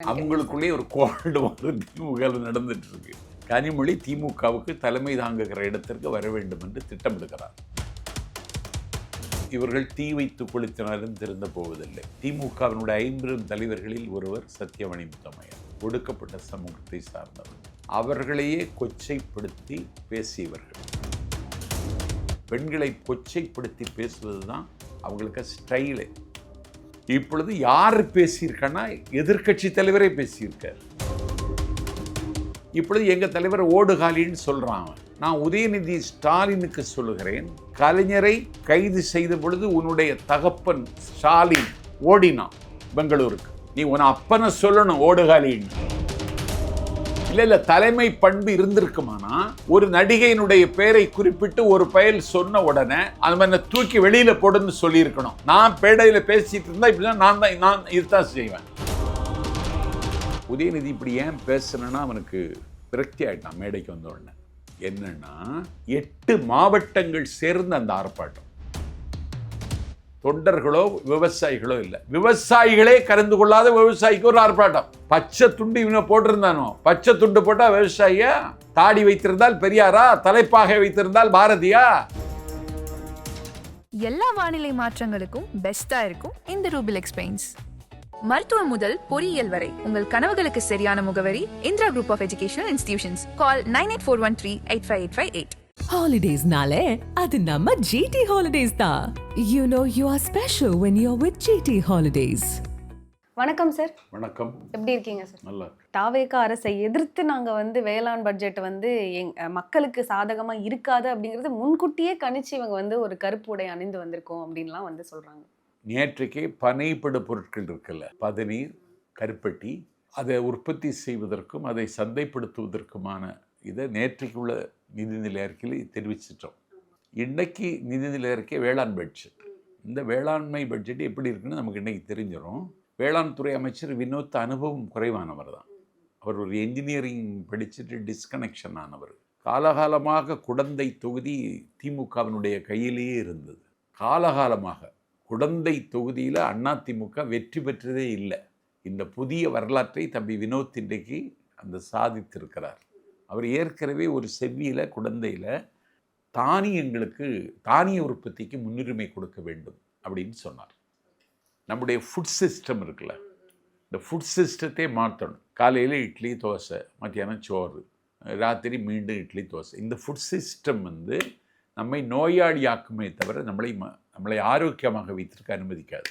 அவங்களுக்குள்ளே ஒரு கோல்டு வார் திமுக நடந்துட்டு இருக்கு. கனிமொழி திமுகவுக்கு தலைமை தாங்குகிற இடத்திற்கு வர வேண்டும் என்று திட்டமிடுகிறார். இவர்கள் தீ வைத்து கொளுத்தினாலும் திருந்த போவதில்லை. திமுகவினுடைய 50 தலைவர்களில் ஒருவர் சத்தியமணி முத்தம்மையார், ஒடுக்கப்பட்ட சமூகத்தை சார்ந்தவர். அவர்களையே கொச்சைப்படுத்தி பேசியவர்கள். பெண்களை கொச்சைப்படுத்தி பேசுவதுதான் அவங்களுக்கு ஸ்டைலு. இப்பொழுது யார் பேசியிருக்கன்னா எதிர்க்கட்சி தலைவரே பேசியிருக்கார். இப்பொழுது எங்க தலைவர் ஓடுகாலின்னு சொல்றான். நான் உதயநிதி ஸ்டாலினுக்கு சொல்லுகிறேன், கலைஞரை கைது செய்த பொழுது உன்னுடைய தகப்பன் ஸ்டாலின் ஓடினான் பெங்களூருக்கு. நீ உன் அப்பனை சொல்லணும் ஓடுகாலின்னு. இல்ல தலைமை பண்பு இருந்திருக்குமானா ஒரு நடிகையினுடைய பெயரை குறிப்பிட்டு ஒரு பெயர் சொன்ன உடனே அது தூக்கி வெளியில போடுன்னு சொல்லி இருக்கணும். நான் பேடையில பேசிட்டு இருந்தா இப்படிதான் நான் இதுதான் செய்வேன். உதயநிதி இப்படி ஏன் பேசுனா அவனுக்கு விரக்தி ஆயிட்டான். மேடைக்கு வந்த உடனே என்னன்னா 8 மாவட்டங்கள் சேர்ந்து அந்த ஆர்ப்பாட்டம். தொண்டர்களோ விவசாயிகளோ இல்லை, விவசாயிகளே கலந்து கொள்ளாத விவசாயிக்கு ஒரு ஆர்ப்பாட்டம். பச்சை துண்டு இவனை போட்டிருந்தானோ, பச்சை துண்டு போட்டா விவசாயியா? தாடி வைத்திருந்தால் பெரியாரா? தலைப்பாகை வைத்திருந்தால் பாரதியா? எல்லா வானிலை மாற்றங்களுக்கும் பெஸ்டா இருக்கும் இந்த ரூபில் எக்ஸ்பிளைன்ஸ். மருத்துவம் முதல் பொறியியல் வரை உங்கள் கனவுகளுக்கு சரியான முகவரி Indira group of educational institutions. Call 9841385858. Holidays nale adu namma GT Holidays da. You know you are special when you're with GT Holidays. வணக்கம் சார். வணக்கம். எப்படி இருக்கீங்க சார்? நல்லா. தாவேக அரசை எதிர்த்து நாங்கள் வேளாண் பட்ஜெட் மக்களுக்கு சாதகமாக இருக்காது அப்படிங்கிறது முன்கூட்டியே கணிச்சு இவங்க ஒரு கருப்பு உடை அணிந்து வந்திருக்கோம் அப்படின்லாம் சொல்கிறாங்க. நேற்றைக்கு பனைப்படு பொருட்கள் இருக்குல்ல, பதநீர், கருப்பட்டி, அதை உற்பத்தி செய்வதற்கும் அதை சந்தைப்படுத்துவதற்குமான இதை நேற்றைக்குள்ள நிதிநிலை அறிக்கையில் தெரிவிச்சிட்டோம். இன்னைக்கு நிதிநிலை அறிக்கை வேளாண் பட்ஜெட். இந்த வேளாண்மை பட்ஜெட் எப்படி இருக்குன்னு நமக்கு இன்னைக்கு தெரிஞ்சிடும். வேளாண் துறை அமைச்சர் வினோத் அனுபவம் குறைவானவர் தான். அவர் ஒரு என்ஜினியரிங் படிச்சுட்டு டிஸ்கனெக்ஷன் ஆனவர். காலகாலமாக குடந்தை தொகுதி திமுகவினுடைய கையிலேயே இருந்தது. காலகாலமாக குடந்தை தொகுதியில் அதிமுக வெற்றி பெற்றதே இல்லை. இந்த புதிய வரலாற்றை தம்பி வினோத் இன்றைக்கு அந்த சாதித்திருக்கிறார். அவர் ஏற்கனவே ஒரு செவ்வியில் குடந்தையில் தானிய உற்பத்திக்கு முன்னுரிமை கொடுக்க வேண்டும் அப்படின்னு சொன்னார். நம்முடைய ஃபுட் சிஸ்டம் இருக்குல்ல, இந்த ஃபுட் சிஸ்டத்தை மாற்றணும். காலையில் இட்லி தோசை, மத்தியானம் சோறு, ராத்திரி மீண்டும் இட்லி தோசை. இந்த ஃபுட் சிஸ்டம் நம்மை நோயாளியாக்குமே தவிர நம்மளை ஆரோக்கியமாக வைத்திருக்க அனுமதிக்காது.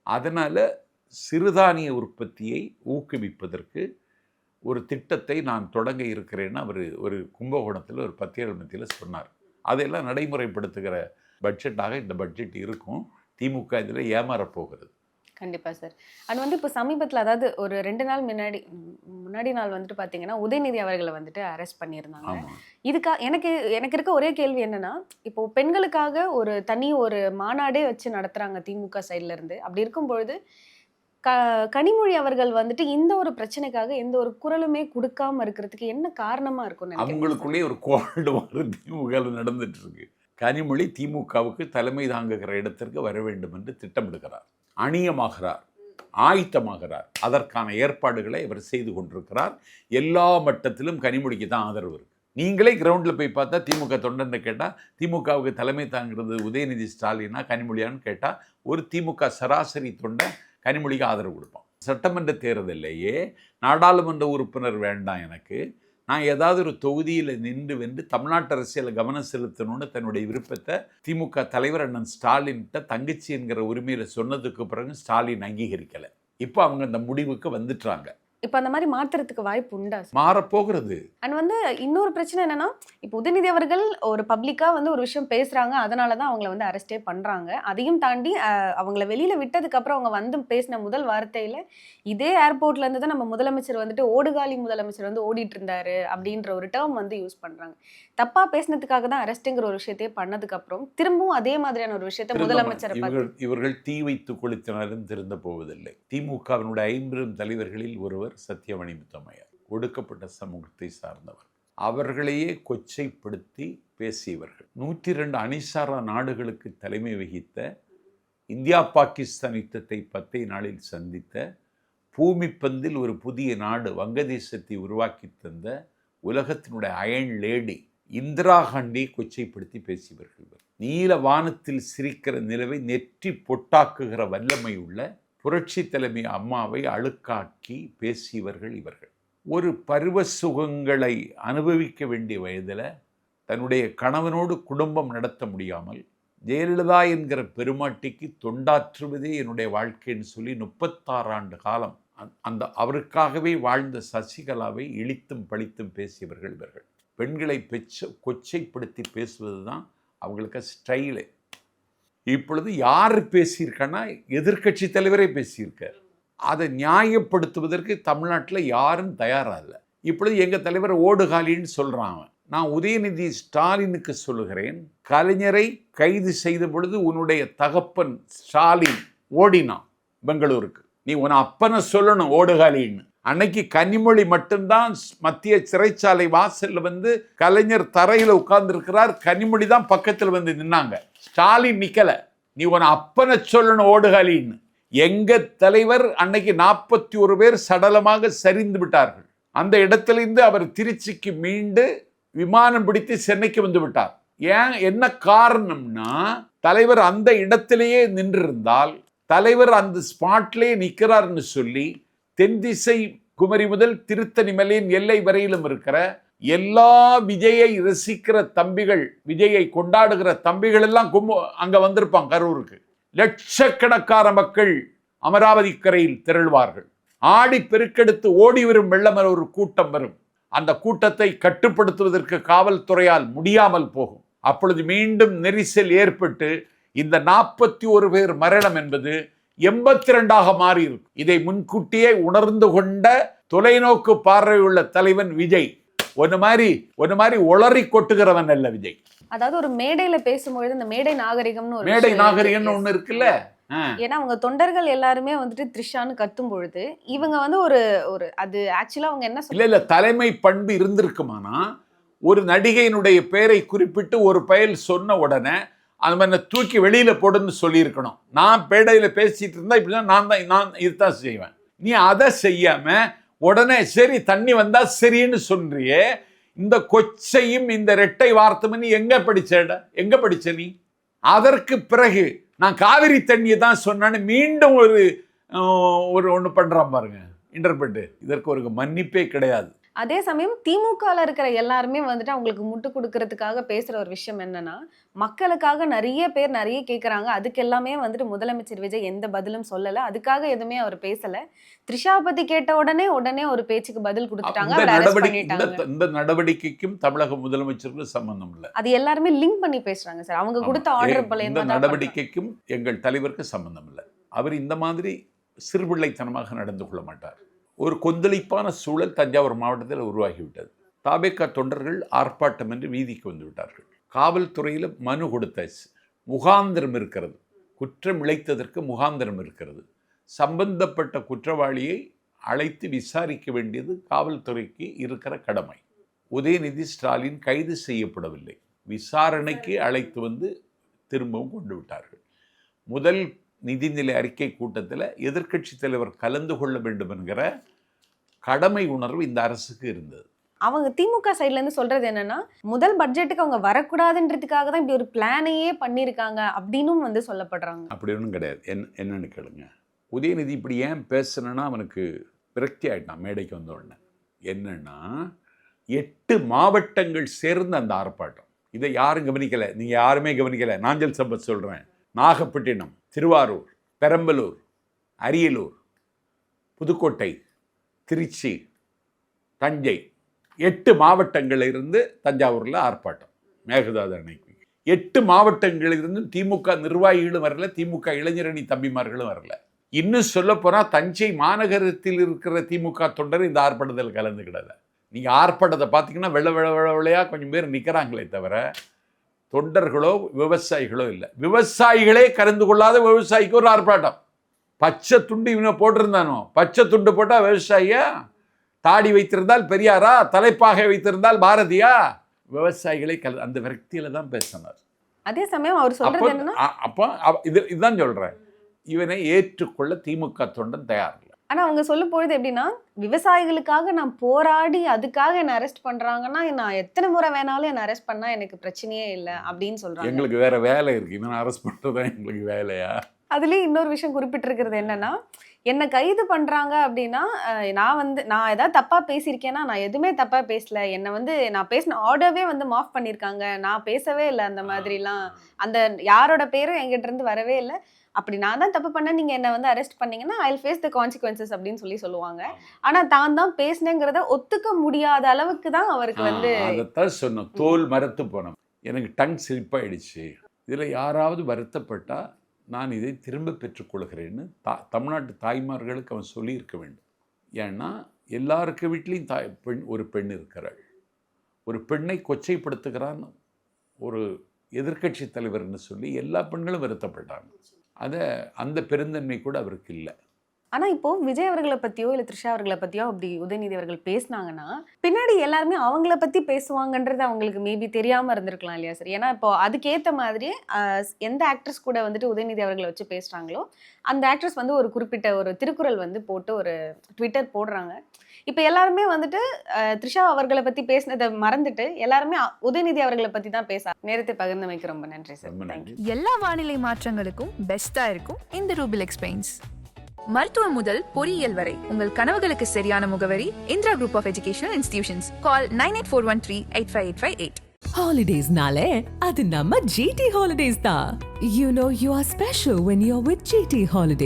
அதனால் சிறுதானிய உற்பத்தியை ஊக்குவிப்பதற்கு ஒரு திட்டத்தை நான் தொடங்க இருக்கிறேன்னு அவர் ஒரு கும்பகோணத்தில் ஒரு பத்திரிகை மத்தியில் சொன்னார். அதையெல்லாம் நடைமுறைப்படுத்துகிற பட்ஜெட்டாக இந்த பட்ஜெட் இருக்கும். திமுக இதில் ஏமாறப்போகிறது. கண்டிப்பாக சார். அது இப்போ சமீபத்தில், அதாவது ஒரு 2 நாள் முன்னாடி நாள் பார்த்தீங்கன்னா உதயநிதி அவர்களை அரெஸ்ட் பண்ணியிருந்தாங்க. எனக்கு இருக்க ஒரே கேள்வி என்னன்னா, இப்போ பெண்களுக்காக ஒரு தனி ஒரு மாநாடே வச்சு நடத்துகிறாங்க திமுக சைட்ல இருந்து. அப்படி இருக்கும்பொழுது கனிமொழி அவர்கள் இந்த ஒரு பிரச்சனைக்காக எந்த ஒரு குரலுமே கொடுக்காம இருக்கிறதுக்கு என்ன காரணமா இருக்கும்? அவங்களுக்குள்ளே ஒரு கோல்டு வார் திமுக நடந்துட்டு இருக்கு. கனிமொழி திமுகவுக்கு தலைமை தாங்குகிற இடத்திற்கு வர வேண்டும் என்று திட்டமிடுகிறார், அணியமாகிறார், ஆயத்தமாகிறார். அதற்கான ஏற்பாடுகளை இவர் செய்து கொண்டிருக்கிறார். எல்லா மட்டத்திலும் கனிமொழிக்கு தான் ஆதரவு இருக்கு. நீங்களே கிரவுண்டில் போய் பார்த்தா திமுக தொண்டன்னு கேட்டால் திமுகவுக்கு தலைமை தாங்கிறது உதயநிதி ஸ்டாலினா கனிமொழியான்னு கேட்டால் ஒரு திமுக சராசரி தொண்டை கனிமொழிக்கு ஆதரவு கொடுப்பான். சட்டமன்ற தேர்தலையே நாடாளுமன்ற உறுப்பினர் வேண்டாம், எனக்கு நான் ஏதாவது ஒரு தொகுதியில் நின்று வென்று தமிழ்நாட்டு அரசியல் கவனம் செலுத்தணும்னு தன்னுடைய விருப்பத்தை திமுக தலைவர் அண்ணன் ஸ்டாலின்கிட்ட தங்கச்சி என்கிற உரிமையில் சொன்னதுக்கு பிறகு ஸ்டாலின் அங்கீகரிக்கலை. இப்போ அவங்க அந்த முடிவுக்கு வந்துட்டாங்க. இப்போ அந்த மாதிரி மாற்றுறதுக்கு வாய்ப்பு உண்டா? மாறப்போகிறது. அண்ட் இன்னொரு பிரச்சனை என்னன்னா, இப்போ உதயநிதி அவர்கள் ஒரு பப்ளிக்காக ஒரு விஷயம் பேசுறாங்க, அதனால தான் அவங்கள அரெஸ்டே பண்றாங்க. அதையும் தாண்டி அவங்கள வெளியில விட்டதுக்கு அப்புறம் அவங்க பேசின முதல் வார்த்தையில இதே ஏர்போர்ட்ல இருந்து தான் நம்ம முதலமைச்சர் ஓடுகாலி முதலமைச்சர் ஓடிட்டு இருந்தாரு அப்படின்ற ஒரு டேர்ம் யூஸ் பண்றாங்க. தப்பா பேசினதுக்காக தான் அரெஸ்ட்ங்கிற ஒரு விஷயத்தையே பண்ணதுக்கு அப்புறம் திரும்பவும் அதே மாதிரியான ஒரு விஷயத்தை முதலமைச்சர் இவர்கள் தீ வைத்து கொளுத்தினாலும் திருந்த போவதில்லை. திமுகவினுடைய 50 தலைவர்களில் ஒருவர் சத்தியமணி முத்தம்மையார், ஒடுக்கப்பட்ட சமூகத்தை சார்ந்தவர். அவர்களையே கொச்சைப்படுத்தி பேசியவர்கள். 102 அணிசாரா நாடுகளுக்கு தலைமை வகித்த, இந்தியா பாகிஸ்தான் யுத்தத்தை 10 நாளில் சந்தித்த பூமி பந்தில் ஒரு புதிய நாடு வங்கதேசத்தை உருவாக்கி தந்த உலகத்தினுடைய அயன் லேடி இந்திரா காந்தியை கொச்சைப்படுத்தி பேசியவர்கள். நீல வானத்தில் சிரிக்கிற நிலவை நெற்றி பொட்டாக்குகிற வல்லமை உள்ள புரட்சி தலைமை அம்மாவை அழுக்காக்கி பேசியவர்கள் இவர்கள். ஒரு பருவ சுகங்களை அனுபவிக்க வேண்டிய வயதில் தன்னுடைய கணவனோடு குடும்பம் நடத்த முடியாமல் ஜெயலலிதா என்கிற பெருமாட்டிக்கு தொண்டாற்றுவதே என்னுடைய வாழ்க்கைன்னு சொல்லி 36 ஆண்டு காலம் அந்த அவருக்காகவே வாழ்ந்த சசிகலாவை இழித்தும் பழித்தும் பேசியவர்கள் இவர்கள். பெண்களை கொச்சைப்படுத்தி பேசுவது தான் அவங்களுக்கு ஸ்டைலு. இப்பொழுது யார் பேசியிருக்கன்னா எதிர்க்கட்சி தலைவரே பேசியிருக்கார். அதை நியாயப்படுத்துவதற்கு தமிழ்நாட்டில் யாரும் தயாராக இல்லை. இப்பொழுது எங்கள் தலைவர் ஓடுகாலின்னு சொல்கிறான். நான் உதயநிதி ஸ்டாலினுக்கு சொல்லுகிறேன், கலைஞரை கைது செய்த பொழுது உன்னுடைய தகப்பன் ஸ்டாலின் ஓடினான் பெங்களூருக்கு. நீ உன் அப்பனை சொல்லணும் ஓடுகாலின்னு. அன்னைக்கு கனிமொழி மட்டும்தான் மத்திய சிறைச்சாலை வாசல்ல வந்து கலைஞர் தரையில் உட்கார்ந்துருக்கிறார், கனிமொழி தான் பக்கத்தில் வந்து நின்னாங்க, ஸ்டாலின் நிக்கல. நீ உன் அப்பனை சொல்லணும் ஓடுகாலின்னு. எங்க தலைவர் அன்னைக்கு 41 பேர் சடலமாக சரிந்து விட்டார்கள். அந்த இடத்திலிருந்து அவர் திருச்சிக்கு மீண்டு விமானம் பிடித்து சென்னைக்கு வந்து விட்டார். ஏன், என்ன காரணம்னா தலைவர் அந்த இடத்திலேயே நின்றிருந்தால், தலைவர் அந்த ஸ்பாட்லேயே நிற்கிறார்னு சொல்லி தென் திசை குமரி முதல் திருத்தணி மலையின் எல்லை வரையிலும் இருக்கிற எல்லா விஜயை ரசிக்கிற தம்பிகள், விஜயை கொண்டாடுகிற தம்பிகள் எல்லாம் அங்க வந்திருப்பாங்க கரூருக்கு. லட்சக்கணக்கான மக்கள் அமராவதி கரையில் திரள்வார்கள். ஆடி பெருக்கெடுத்து ஓடி வரும் வெள்ளம் ஒரு கூட்டம் வரும். அந்த கூட்டத்தை கட்டுப்படுத்துவதற்கு காவல்துறையால் முடியாமல் போகும். அப்பொழுது மீண்டும் நெரிசல் ஏற்பட்டு இந்த 41 பேர் மரணம் என்பது 82ஆக மாறி இருக்கும். இதை முன்கூட்டியே உணர்ந்து கொண்ட தொலைநோக்கு பார்வையுள்ள தலைவன் விஜய். ஒன்னு மாதிரி உளறி கொட்டுகிறவன் அல்ல விஜய். அதாவது ஒரு மேடையில பேசும்பொழுது இந்த மேடை நாகரிகம்னு மேடை நாகரிகம்னு ஒண்ணு இருக்குல்ல. ஏன்னா அவங்க தொண்டர்கள் எல்லாருமே வந்துட்டு த்ரிஷான்னு கத்தும் பொழுது இவங்க வந்து ஒரு அது ஆக்சுவலா அவங்க என்ன இல்ல தலைமை பண்பு இருந்திருக்குமானா, ஒரு நடிகையினுடைய பெயரை குறிப்பிட்டு ஒரு பயல் சொன்ன உடனே அந்த தூக்கி வெளியில போடுன்னு சொல்லியிருக்கணும். நான் பேடையில பேசிட்டு இருந்தா இப்படிதான் நான் இதுதான் செய்வேன். நீ அதை செய்யாம உடனே சரி தண்ணி வந்தா சரின்னு சொல்றியே. இந்த கொச்சையும் இந்த இரட்டை வார்த்தையும் நீ எங்க படிச்ச நீ? அதற்கு பிறகு நான் காவிரி தண்ணியை தான் சொன்னேன்னு மீண்டும் ஒன்று பண்றான் பாருங்க, இன்டர்பிரட். இதற்கு ஒரு மன்னிப்பே கிடையாது. அதே சமயம் திமுகல இருக்கிற எல்லாருமே வந்துட்டு அவங்களுக்கு முட்டு கொடுக்கறதுக்காக பேசுற ஒரு விஷயம் என்னன்னா, மக்களுக்காக நிறைய பேர் நிறைய கேட்கறாங்க, அதுக்கு எல்லாமே வந்துட்டு முதலமைச்சர் விஜய் எந்த பதிலும் சொல்லல, அதுக்காக எதுவுமே அவர் பேசல. த்ரிஷா பத்தி கேட்ட உடனே ஒரு பேச்சுக்கு பதில் கொடுத்துட்டாங்க. இந்த நடவடிக்கைக்கும் தமிழக முதலமைச்சருக்கும் சம்பந்தம் இல்லை. அது எல்லாருமே லிங்க் பண்ணி பேசுறாங்க சார். அவங்க கொடுத்த ஆர்டர் இந்த நடவடிக்கைக்கும் எங்கள் தலைவருக்கு சம்பந்தம் இல்லை. அவர் இந்த மாதிரி சிறுபிள்ளைத்தனமாக நடந்து கொள்ள மாட்டார். ஒரு கொந்தளிப்பான சூழல் தஞ்சாவூர் மாவட்டத்தில் உருவாகிவிட்டது. தாபேக்கா தொண்டர்கள் ஆர்ப்பாட்டம் என்று வீதிக்கு வந்து விட்டார்கள். காவல்துறையில் மனு கொடுத்தாச்சு. முகாந்திரம் இருக்கிறது, குற்றம் இழைத்ததற்கு முகாந்திரம் இருக்கிறது. சம்பந்தப்பட்ட குற்றவாளியை அழைத்து விசாரிக்க வேண்டியது காவல்துறைக்கு இருக்கிற கடமை. உதயநிதி ஸ்டாலின் கைது செய்யப்படவில்லை, விசாரணைக்கு அழைத்து வந்து திரும்பவும் கொண்டு விட்டார்கள். முதல் நிதிநிலை அறிக்கை கூட்டத்தில் எதிர்க்கட்சி தலைவர் கலந்து கொள்ள வேண்டும் என்கிற கடமை உணர்வு இந்த அரசுக்கு இருந்தது. அவங்க திமுக சைட்ல இருந்து சொல்றது என்னன்னா, முதல் பட்ஜெட்டுக்கு அவங்க வரக்கூடாதுன்றதுக்காக தான் இப்படி ஒரு பிளானையே பண்ணியிருக்காங்க அப்படின்னு வந்து சொல்லப்படுறாங்க. அப்படி ஒன்றும் கிடையாது. என்னன்னு கேளுங்க. உதயநிதி இப்படி ஏன் பேசணுன்னா அவனுக்கு விரக்தி ஆயிட்டான் மேடைக்கு வந்த உடனே. என்னன்னா 8 மாவட்டங்கள் சேர்ந்து அந்த ஆர்ப்பாட்டம். இதை யாரும் கவனிக்கலை, நீங்கள் யாருமே கவனிக்கலை. நாஞ்சல் சம்பத் சொல்கிறேன். நாகப்பட்டினம், திருவாரூர், பெரம்பலூர், அரியலூர், புதுக்கோட்டை, திருச்சி, தஞ்சை 8 மாவட்டங்களிலிருந்து தஞ்சாவூரில் ஆர்ப்பாட்டம். மேகதாது அணைக்கு 8 மாவட்டங்களிலிருந்து திமுக நிர்வாகிகளும் வரல, திமுக இளைஞரணி தம்பிமார்களும் வரல. இன்னும் சொல்ல போனால் தஞ்சை மாநகரத்தில் இருக்கிற திமுக தொண்டர் இந்த ஆர்ப்பாட்டத்தில் கலந்துக்கிடலை. நீங்கள் ஆர்ப்பாட்டத்தை பார்த்தீங்கன்னா வெள்ளையாக கொஞ்சம் பேர் நிற்கிறாங்களே தவிர தொண்டர்களோ விவசாயிகளோ இல்லை. விவசாயிகளே கலந்து கொள்ளாத விவசாயிக்கு ஒரு ஆர்ப்பாட்டம். பச்சை துண்டு இவனை போட்டிருந்தானோ, பச்சை துண்டு போட்டால் விவசாயியா? தாடி வைத்திருந்தால் பெரியாரா? தலைப்பாகை வைத்திருந்தால் பாரதியா? விவசாயிகளை அந்த விரக்தியில தான் பேசினார். அதே சமயம் அவர் சொல்றது அப்போ இதுதான் சொல்றேன், இவனை ஏற்றுக்கொள்ள திமுக தொண்டன் தயார் இல்லை. ஆனா அவங்க சொல்லும் பொழுது எப்படின்னா, விவசாயிகளுக்காக நான் போராடி அதுக்காக என்ன அரெஸ்ட் பண்றாங்கன்னா, நான் எத்தனை முறை வேணாலும் என்ன அரெஸ்ட் பண்ணா எனக்கு பிரச்சனையே இல்ல அப்படின்னு சொல்றாங்க. எங்களுக்கு வேற வேலை இருக்கு, இவனை அரெஸ்ட் பண்ணுறதுதான் எங்களுக்கு வேலையா? அதுலயும் இன்னொரு விஷயம் குறிப்பிட்டிருக்கிறது என்னன்னா, என்ன கைது பண்றாங்க அப்படின்னா, நான் ஏதாவது தப்பா பேசியிருக்கேன்னா, நான் எதுவுமே தப்பா பேசல. என்ன நான் பேசின ஆர்டரவே மாஃப் பண்ணியிருக்காங்க. நான் பேசவே இல்ல அந்த மாதிரிலாம். அந்த யாரோட பேரும் என்கிட்ட இருந்து வரவே இல்ல. அப்படி நான் தான் தப்பு பண்ணேன், நீங்க என்ன அரெஸ்ட் பண்ணீங்கன்னா, I will face the consequences அப்படின்னு சொல்லுவாங்க. ஆனா தான் பேசினேங்கிறத ஒத்துக்க முடியாத அளவுக்கு தான் அவருக்கு அதைத்தான் சொன்னோம், தோல் மரத்து போனோம். எனக்கு டங் ஸ்லிப்பாயிடுச்சு. இதுல யாராவது வருத்தப்பட்டா நான் இதை திரும்ப பெற்றுக்கொள்கிறேன்னு தமிழ்நாட்டு தாய்மார்களுக்கு அவன் சொல்லியிருக்க வேண்டும். ஏன்னா எல்லாருக்கு வீட்லேயும் ஒரு பெண் இருக்கிறாள். ஒரு பெண்ணை கொச்சைப்படுத்துகிறான் ஒரு எதிர்க்கட்சி தலைவர்னு சொல்லி எல்லா பெண்களும் வருத்தப்பட்டாங்க. அந்த பெருந்தன்மை கூட அவருக்கு இல்லை. ஆனா இப்போ விஜய் அவர்களை பத்தியோ இல்ல த்ரிஷா அவர்களை பத்தியோ அப்படி உதயநிதி அவர்கள் பேசினாங்கன்னா, பின்னாடி எல்லாருமே அவங்கள பத்தி பேசுவாங்கன்றது அவங்களுக்கு மேபி தெரியாம இருந்திருக்கலாம் இல்லையா சார்? ஏன்னா இப்போ அதுக்கேற்ற மாதிரி எந்த ஆக்ட்ரஸ் கூட உதயநிதி அவர்களை வச்சு பேசுறாங்களோ அந்த ஆக்ட்ரஸ் ஒரு குறிப்பிட்ட ஒரு திருக்குறள் போட்டு ஒரு ட்விட்டர் போடுறாங்க. இப்போ எல்லாருமே த்ரிஷா அவர்களை பத்தி பேசினதை மறந்துட்டு எல்லாருமே உதயநிதி அவர்களை பத்தி தான் பேச. நேரத்தை பகிர்ந்தமைக்கு ரொம்ப நன்றி சார். தேங்க்யூ. எல்லா வானிலை மாற்றங்களுக்கும் பெஸ்டா இருக்கும் இந்த ரூபில் எக்ஸ்பிளைன்ஸ். மருத்துவம் முதல் பொறியியல் வரை உங்கள் கனவுகளுக்கு சரியான முகவரி Indira group of educational institutions. Call 9841385858. Holidays-nale, அது நம்ம GT Holidays தான். You know you are special when you're with GT Holidays.